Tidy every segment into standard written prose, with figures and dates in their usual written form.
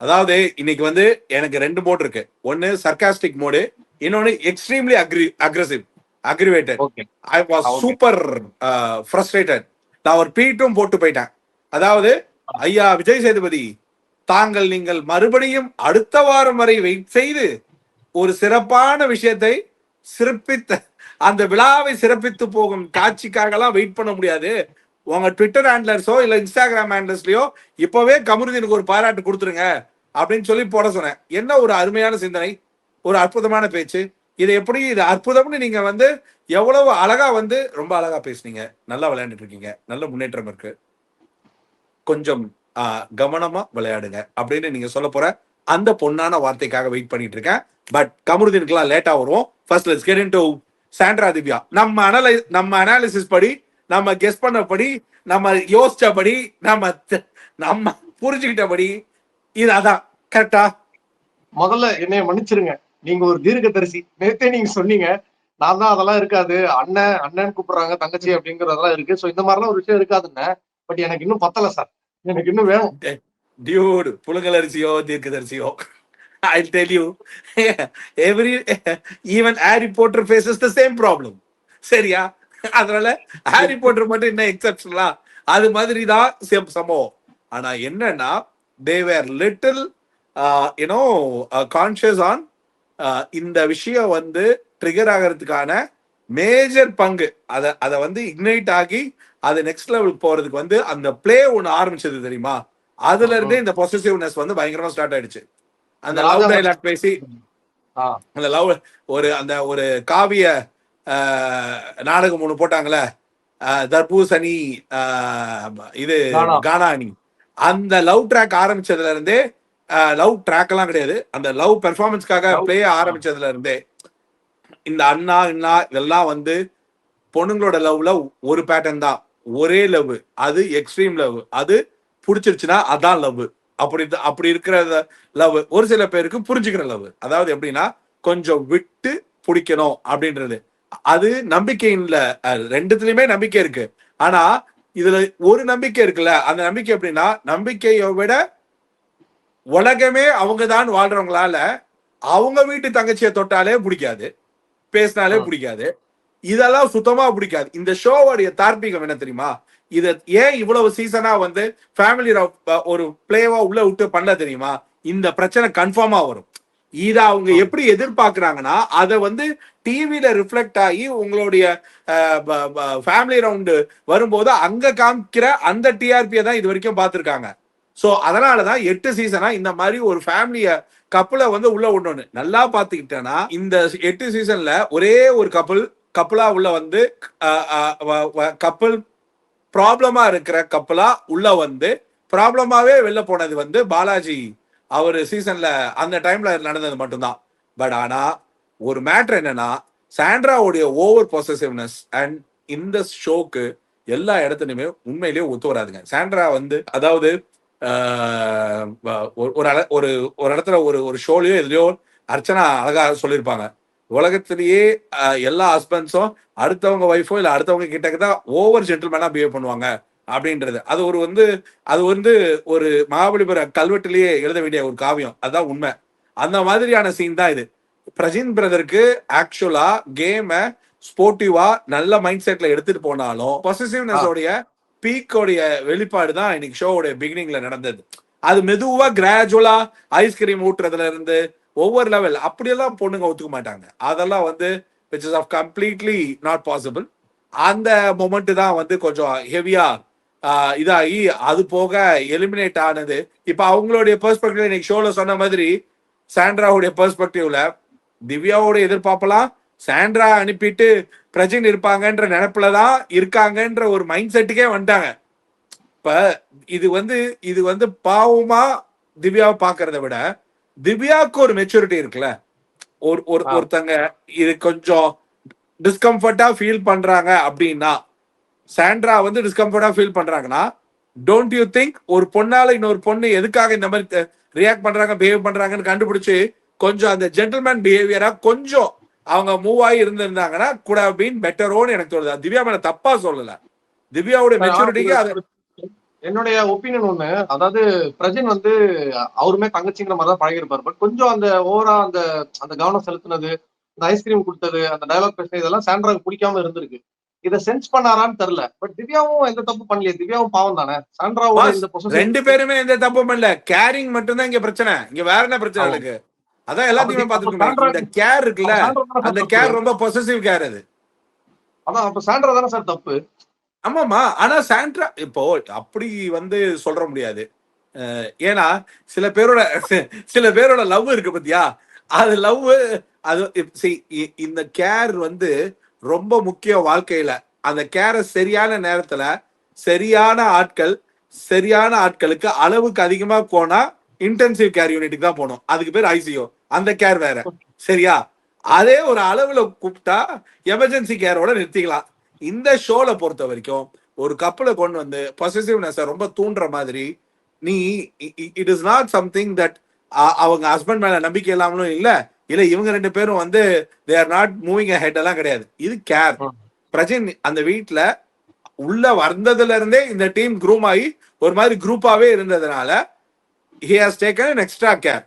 அதாவது இன்னைக்கு வந்து எனக்கு 2 மோட் இருக்கு. ஒன்னு சர்காஸ்டிக் மோடு, இன்னொன்னு extremely aggressive அக்ரிவேட்டட். Okay I was okay super frustrated. நான் ஒரு பீட்டும் போட்டு போயிட்டேன். அதாவது ஐயா விஜய் சேதுபதி, நீங்கள் மறுபடியும் அடுத்த வாரம் வரை வெயிட் செய்து ஒரு சிறப்பான விஷயத்தை சிறப்பித்த அந்த விழாவை சிறப்பித்து போகும் காட்சிக்காகலாம் வெயிட் பண்ண முடியாது. உங்க ட்விட்டர் ஹேண்ட்லர்ஸோ இல்ல இன்ஸ்டாகிராம் ஹேண்ட்லர்ஸ்லயோ இப்பவே கமருதீனுக்கு ஒரு பாராட்டு கொடுத்துருங்க அப்படின்னு சொல்லி போட சொன்னேன். என்ன ஒரு அருமையான சிந்தனை, ஒரு அற்புதமான பேச்சு. இது எப்படி இது அற்புதம்னு நீங்க வந்து எவ்வளவு அழகா வந்து ரொம்ப அழகா பேசுனீங்க. நல்லா விளையாண்டுட்டு இருக்கீங்க, நல்ல முன்னேற்றம் இருக்கு, கொஞ்சம் கவனமா விளையாடுங்க அப்படின்னு நீங்க சொல்ல போற அந்த பொன்னான வார்த்தைக்காக வெயிட் பண்ணிட்டு இருக்கேன். பட் கமருதீனுக்குலாம் லேட்டா வருவோம். First let's get into Sandra Divya. நம்ம அனாலிசிஸ் படி, நம்ம கெஸ் பண்ணபடி, நம்ம யோசிச்சபடி, நம்ம புரிஞ்சுக்கிட்டபடி இது அதான் கரெக்டா? முதல்ல என்னைய மன்னிச்சிருங்க, நீங்க ஒரு தீர்க்கதரிசி. நேத்தே நீங்க சொன்னீங்க நான் தான் அதெல்லாம் இருக்காது, அண்ணன் அண்ணன் கூப்பிடுறாங்க தங்கச்சி அப்படிங்கறதெல்லாம் இருக்கு. சோ இந்த மாதிரிலாம் ஒரு விஷயம் இருக்காதுன்னு. பட் எனக்கு இன்னும் பத்தல சார், எனக்கு இன்னும் வேணும். டியூட், புலகலரிசியோ தீர்க்கதரிசியோ, I'll tell you, even Harry Potter faces the same problem. சரியா? அதனால ஹாரி போட்டர் மட்டும் என்ன எக்ஸெப்ஷனலா? அது மாதிரி தான் சம்பவம். ஆனா என்னன்னா they were little conscious on இந்த விஷயம் வந்து ட்ரிகர் ஆகிறதுக்கான மேஜர் பங்கு. அதை வந்து இக்னைட் ஆகி அது நெக்ஸ்ட் லெவலுக்கு போறதுக்கு வந்து அந்த பிளே ஒண்ணு ஆரம்பிச்சது தெரியுமா? அதுல இருந்தே இந்த பொசசிவ்னஸ் வந்து பயங்கரமா ஸ்டார்ட் ஆயிடுச்சு. அந்த லவ் டைலாக் பேசி அந்த லவ் ஒரு காவிய நாடகம் ஒண்ணு போட்டாங்களே, தர்பூசணி இது கானானி, அந்த லவ் ட்ராக் ஆரம்பிச்சதுல இருந்தே, லவ் ட்ராக் எல்லாம் கிடையாது, அந்த லவ் பெர்ஃபார்மன்ஸ்க்காக பிளே ஆரம்பிச்சதுல இருந்தே இந்த அண்ணா இதெல்லாம் வந்து பொண்ணுங்களோட லவ்ல ஒரு பேட்டர்ன் தான், ஒரே லவ், அது எக்ஸ்ட்ரீம் லவ், அது பிடிச்சிருச்சுன்னா அதான் லவ். அப்படி இருக்கிற லவ் ஒரு சில பேருக்கு புரிஞ்சுக்கிற லவ். அதாவது எப்படின்னா கொஞ்சம் விட்டு பிடிக்கணும் அப்படின்றது. அது நம்பிக்கையில ரெண்டுத்துலயுமே நம்பிக்கை இருக்கு. ஆனா இதுல ஒரு நம்பிக்கை இருக்குல்ல, அந்த நம்பிக்கை எப்படின்னா நம்பிக்கையை விட உலகமே அவங்கதான் வாழ்றவங்களால அவங்க வீட்டு தங்கச்சியை தொட்டாலே பிடிக்காது, பேசினாலே பிடிக்காது, இதெல்லாம் சுத்தமா பிடிக்காது. இந்த ஷோவோடைய தார்மீகம் என்ன தெரியுமா? இத ஏன் இவ்வளவு சீசனா வந்து ஃபேமிலி ஒரு பிளேவா உள்ள விட்டு பண்ண தெரியுமா? இந்த பிரச்சனை கன்ஃபார்மா வரும். இத அவங்க எப்படி எதிர்பார்க்கிறாங்கன்னா அதை வந்து டிவில ரிஃப்ளெக்ட் ஆகி உங்களுடைய ஃபேமிலி ரவுண்டு வரும்போது அங்க காமிக்கிற அந்த டிஆர்பியை தான் இது வரைக்கும் பார்த்திருக்காங்க. சோ அதனாலதான் 8 சீசனா இந்த மாதிரி ஒரு ஃபேமிலிய கப்பலை வந்து உள்ள விடணும்னு. நல்லா பாத்துக்கிட்டேன்னா இந்த 8 சீசன்ல ஒரே ஒரு கப்பலா உள்ள வந்து கப்பல் ப்ராப்ளமா இருக்கிற கப்பலா உள்ள வந்து ப்ராப்ளமாவே வெளில போனது வந்து பாலாஜி அவர் சீசன்ல அந்த டைம்ல நடந்தது மட்டும்தான். பட் ஆனா ஒரு மேட்டர் என்னன்னா சாண்ட்ராவுடைய ஓவர் பொசசிவ்னஸ் அண்ட் இந்த ஷோக்கு எல்லா இடத்துலயுமே உண்மையிலேயே ஒத்து வராதுங்க. சாண்ட்ரா வந்து அதாவது ஒரு இடத்துல ஒரு ஷோலயோ எதுலயோ அர்ச்சனா அழகா சொல்லியிருப்பாங்க, உலகத்திலேயே எல்லா ஹஸ்பண்ட்ஸும் அடுத்தவங்க ஒய்ஃபோ இல்ல அடுத்தவங்க கிட்ட தான் ஓவர் ஜென்டில்மேனா பிஹேவ் பண்ணுவாங்க அப்படின்றது. அது வந்து ஒரு மகாபலிபுர கல்வெட்டிலேயே எழுத வேண்டிய ஒரு காவியம். அதுதான் உண்மை. அந்த மாதிரியான சீன் தான் இது. பிரஜின் பிரதருக்கு ஆக்சுவலா கேம ஸ்போர்ட்டிவா நல்ல மைண்ட் செட்ல எடுத்துட்டு போனாலும் பொசசிவ்னஸ் உடைய பீக்கோடைய வெளிப்பாடு தான் இன்னைக்கு ஷோவுடைய பிகினிங்ல நடந்தது. அது மெதுவா கிராஜுவலா ஐஸ்கிரீம் ஊட்டுறதுல இருந்து ஒவ்வொரு லெவல் அப்படியெல்லாம் பொண்ணுங்க ஒத்துக்க மாட்டாங்க. அதெல்லாம் வந்து which is of completely not possible. அந்த மொமெண்ட் தான் வந்து கொஞ்சம் ஹெவியா இதாகி அது போக எலிமினேட் ஆனது. இப்ப அவங்களுடைய பெர்ஸ்பெக்டிவ் இன்னைக்கு ஷோல சொன்ன மாதிரி சாண்ட்ராவுடைய பெர்ஸ்பெக்டிவ்ல திவ்யாவோட எதிர்பார்ப்பலாம் சாண்ட்ரா அனுப்பிட்டு பிரஜின் இருப்பாங்கன்ற நினைப்புலதான் இருக்காங்கன்ற ஒரு மைண்ட் செட்டுக்கே வந்துட்டாங்க. இப்ப இது வந்து பாவமா திவ்யாவை பாக்குறத விட திவ்யாவுக்கு ஒரு மெச்சூரிட்டி இருக்குல்ல. ஒருத்தங்க இது கொஞ்சம் டிஸ்கம்ஃபர்ட்டா ஃபீல் பண்றாங்க அப்படின்னா, சாண்ட்ரா வந்து டிஸ்கம்ஃபர்ட்டா ஃபீல் பண்றாங்கன்னா, டோன்ட் யூ திங்க் ஒரு பொண்ணால இன்னொரு பொண்ணு எதுக்காக இந்த மாதிரி ரியாக்ட் பண்றாங்க பிஹேவ் பண்றாங்கன்னு கண்டுபிடிச்சு கொஞ்சம் அந்த ஜென்டில்மேன் பிஹேவியரா கொஞ்சம் அவங்க மூவ் ஆகி இருந்திருந்தாங்கன்னா கூட பீன் பெட்டரோன்னு எனக்கு தோணுது. திவ்யா மேல தப்பா சொல்லல, திவ்யாவுடைய மெச்சூரிட்டிக்கு அது என்னுடைய ஒப்பீனியன் ஒண்ணு, அதாவது பிரஜன் வந்து அவருமே தங்கச்சிங்கிற மாதிரி தான் பழகிருப்பாரு. பட் கொஞ்சம் அந்த ஓவரா அந்த அந்த கவனம் செலுத்தினது, இந்த ஐஸ்கிரீம் கொடுத்தது, அந்த டயலாக் பேசினது இதெல்லாம் சாண்ட்ராக்கு பிடிக்காம இருந்திருக்கு. இதை சென்ஸ் பண்ணாரான்னு தெரியல. பட் திவ்யாவும் எந்த தப்பு பண்ணலையே. திவ்யாவும் பாவம் தானே. சாண்ட்ராவோட பாஸ் இந்த பொசசிவ் ரெண்டு பேருமே எந்த தப்பும் பண்ணல. கேரிங் மட்டும்தான் இங்க பிரச்சனை. இங்க வேற என்ன பிரச்சனை ஆமா. இருக்கு? அதான் அப்ப எல்லாத்தையுமே அப்ப பார்த்துருக்கோமே. சாண்ட்ரா இந்த கேர் இருக்குல்ல, அப்ப சாண்ட்ரா தானே சார் அந்த தப்பு. கேர் ரொம்ப பொசசிவ் கேர் அது. அதான் அப்ப சாண்ட்ரா தானே சார் தப்பு. ஆமாமா. ஆனா சாண்ட்ரா இப்போ அப்படி வந்து சொல்ற முடியாது. ஏன்னா சில பேரோட லவ் இருக்கு பாத்தியா, அது லவ். அது இந்த கேர் வந்து ரொம்ப முக்கியம் வாழ்க்கையில. அந்த கேரை சரியான நேரத்துல சரியான ஆட்கள் சரியான ஆட்களுக்கு அளவுக்கு அதிகமா போனா இன்டென்சிவ் கேர் யூனிட்டுக்கு தான் போகணும். அதுக்கு பேர் ஐசியோ. அந்த கேர் வேற. சரியா? அதே ஒரு அளவுல கூப்பிட்டா எமர்ஜென்சி கேரோட நிறுத்திக்கலாம். இந்த ஷோல பொறுத்த வரைக்கும் ஒரு கப்பலை கொண்டு வந்து பொசசிவ்னஸ் ரொம்ப தூண்டுற மாதிரி நீ it is not something that அவங்க ஹஸ்பண்ட் மேல நம்பிக்கை இல்லாமலும் இல்ல இவங்க ரெண்டு பேரும் வந்து they are not moving head எல்லாம் கிடையாது. இது கேர். பிரஜன் அந்த வீட்டுல உள்ள வந்ததுல இருந்தே இந்த டீம் குரூம் ஆகி ஒரு மாதிரி குரூப்பாவே இருந்ததுனால he has taken an extra care.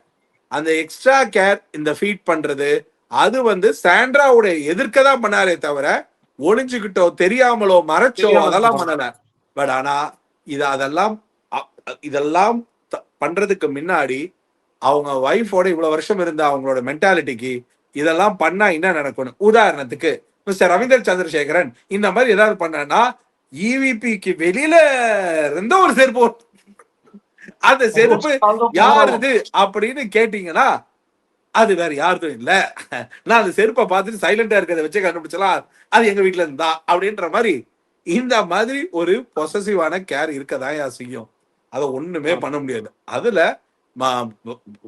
அந்த எக்ஸ்ட்ரா கேர் இந்த ஃபீட் பண்றது அது வந்து சாண்ட்ராவுடைய எதிர்க்க தான் பண்ணாரே தவிர ஒளிஞ்சுக்கிட்டோ தெரியாமலோ மறைச்சோ அதெல்லாம் பண்ணல. பட் ஆனா இதெல்லாம் பண்றதுக்கு முன்னாடி அவங்க ஒய்ஃபோட இவ்வளவு வருஷம் இருந்த அவங்களோட மென்டாலிட்டிக்கு இதெல்லாம் பண்ணா என்ன நடக்கணும்? உதாரணத்துக்கு மிஸ்டர் ரவீந்தர் சந்திரசேகரன் இந்த மாதிரி ஏதாவது பண்ணா இவிபிக்கு வெளியில இருந்த ஒரு செருப்பு, அந்த செருப்பு யாருது அப்படின்னு கேட்டீங்கன்னா அது வேற யாருதும் இல்ல. நான் அந்த செருப்பை பார்த்துட்டு சைலண்டா இருக்கிறத வச்சு கண்டுபிடிச்சலாம் அது எங்க வீட்டுல இருந்தா அப்படின்ற மாதிரி. இந்த மாதிரி ஒரு பொசசிவான கேர் இருக்கதான் செய்யும். அதை ஒண்ணுமே பண்ண முடியாது. அதுல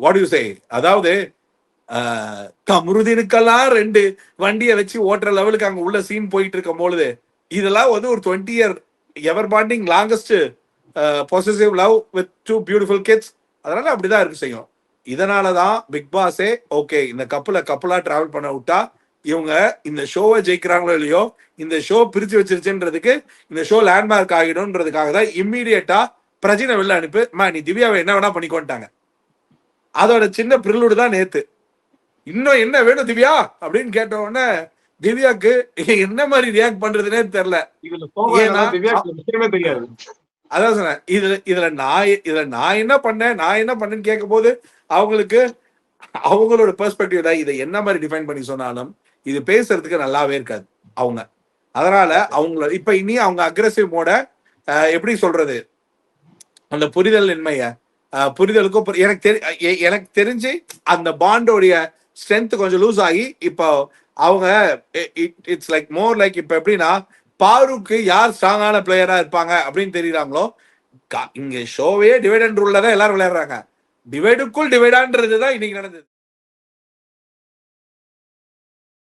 வாட் யூ சே, அதாவது கமருதீனுக்கெல்லாம் 2 வண்டியை வச்சு ஓட்டுற லெவலுக்கு அங்க உள்ள சீன் போயிட்டு இருக்கும் பொழுது இதெல்லாம் வந்து ஒரு 20 year ever bonding longest possessive love with 2 beautiful kids. அதனால அப்படிதான் இருக்கு செய்யும். இதனாலதான் பிக் பாஸே ஓகே இந்த கப்பலா டிராவல் பண்ண விட்டா இவங்க இந்த ஷோவை ஜெயிக்கிறாங்களோ இல்லையோ இந்த ஷோ பிரிச்சு வச்சிருச்சுன்றதுக்கு இந்த ஷோ லேண்ட்மார்க் ஆகிடும்ன்றதுக்காக தான் இம்மீடியட்டா பிரஜினை வெளில அனுப்பி நீ திவ்யாவை என்ன வேணா பண்ணிக்கொண்டாங்க. அதோட சின்ன பிரிலுடு தான் நேத்து. இன்னும் என்ன வேணும் திவ்யா அப்படின்னு கேட்ட உடனே திவ்யாக்கு என்ன மாதிரி ரியாக்ட் பண்றதுன்னே தெரியல. தெரியாது. அதான் சொன்னேன், இதுல நான் என்ன பண்ணேன்னு கேட்கும் போது அவங்களுக்கு அவங்களோட பெர்ஸ்பெக்டிவ் தான் இதை என்ன மாதிரி டிஃபைன் பண்ணி சொன்னாலும் இது பேசுறதுக்கு நல்லாவே இருக்காது அவங்க. அதனால அவங்கள இப்ப இனி அவங்க அக்ரெசிவ் மோட எப்படி சொல்றது, அந்த புரிதல் இன்மைய புரிதலுக்கும் எனக்கு தெரிஞ்சு அந்த பாண்டோடைய ஸ்ட்ரென்த் கொஞ்சம் லூஸ் ஆகி இப்போ அவங்க இட்ஸ் லைக் மோர் லைக் இப்ப எப்படின்னா பாருக்கு யார் ஸ்ட்ராங்கான பிளேயரா இருப்பாங்க அப்படின்னு தெரியுறாங்களோ இங்க ஷோவே டிவைட் அண்ட் ரூல்ல தான் எல்லாரும் விளையாடுறாங்க. டிவைடுக்குள் டிவைடான்றது தான் இன்னைக்கு நடந்தது.